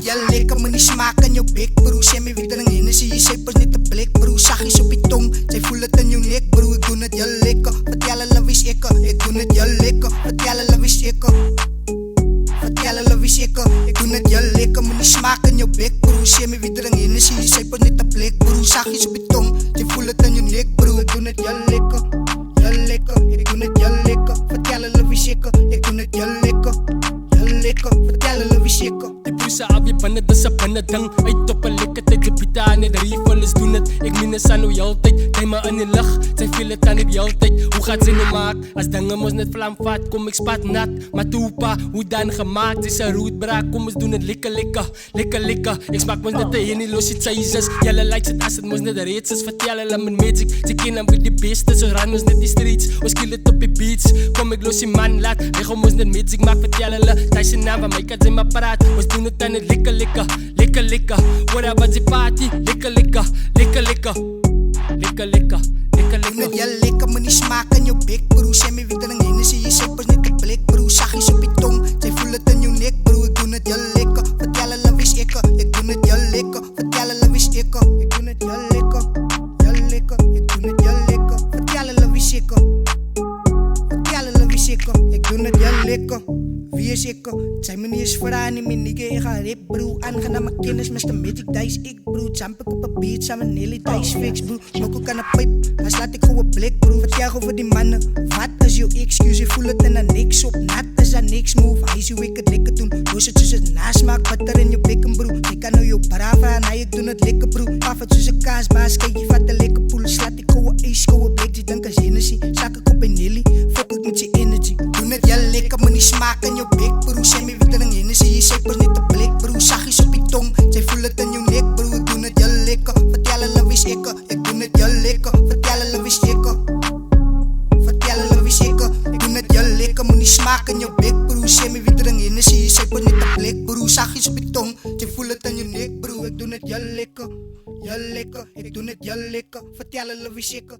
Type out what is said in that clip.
het heel lekker, maar die smaak in jou bek, bro. Sê my wie drink Hennessy, jy sê pas net 'n blik, bro. Saggies op die tong, jy voel het in jou nek, bro. Ek doen het heel lekker, vertel hulle wie's ek doen het heel lekker, vertel hulle wie's ek vertel hulle wie's ek doen het heel lekker, maar die smaak in jou bek, bro. Sê my wie drink Hennessy, jy sê pas net 'n blik, bro. Saggies op die tong, jy voel het in jou nek, bro. Ek doen het heel lekker, ek doen het heel lekker, vertel hulle wie's ek doen het heel lekker, vertel hulle wie's ek. Die broese af je binnen, dis 'n binne ding. Uit op 'n lekker tyd, die pita aan het refill doen het. Ek meen is aan hoe heeltyd, kry maar in die lug. Sy feel het aan die heeltyd, hoe gaat sy nou maak? As dinge mos net vlam vat, kom ek spat nat. Maar toe pa, hoe dan gemaakt? Dis 'n roetbraak, kom ons doen het lekker. Ek smaak mos net 'n Henny losie Jesus. Julle likes het as het mos net reeds is. Vertel hulle met magic, sy ken hom met die beste. So ran ons net die streets, ons kill het op die beats. Kom ek los die man laat, hy gaan mos net magic maak. Vertel hulle, sy se naam van my kan sy maar praat. Ons doen het aan het lekker. What about the party? Lekker. Doen het heel lekker, maar die smaak in jou bek, bro. Sê my wie drink Hennessy, jy sê pas net 'n blik, bro. Saggies op die tong, jy voel het in jou nek, bro. Ek doen het heel lekker, vertel hulle wie's ek doen het heel lekker, vertel hulle wie's ek doen het heel lekker, ek doen het heel lekker, vertel hulle wie's ek doen het heel lekker. Wie is ek? Sy my nie eens vra nie, my nigga, ek gaan rap, bro. Aangenaam ek kennis, Mr. Magic, dice ek, bro. Jump ek op 'n beat, saam met Nelly, dice fix, bro. Mok ook aan 'n pyp, as laat ek gou 'n blik, bro. Vertel gou vir die manne, wat is jou excuse? Jy voel het in 'n niks op, nat is daar niks move. Hy is hoe ek het lekker doen, los het soos het nasmaak, butter in jou bekken, bro. Jy kan nou jou brava en hy, ek doen het lekker, bro. Paf het soos 'n kaasbaas, kyk jy vat 'n lekker poel. Slaat ek gou 'n ijs, gou 'n blik, jy dink as Hennessy. Sak ek op by Nelly, fok ek met sy energy. Doen het heel lekker, maar die smaak in jou bek, bro. Sê my wie drink Hennessy, jy sê pas net 'n blik, bro. Saggies op die tong, jy voel het in jou nek, bro. Ek doen het heel lekker, vertel hulle wie's ek doen het heel lekker, vertel hulle wie's ek doen het heel lekker, maar die smaak in jou bek, bro. Sê my wie drink Hennessy, jy sê pas net 'n blik, bro. Saggies op die tong, jy voel het in jou nek, bro. Ek doen het heel lekker, ek doen het heel lekker, vertel hulle wie's ek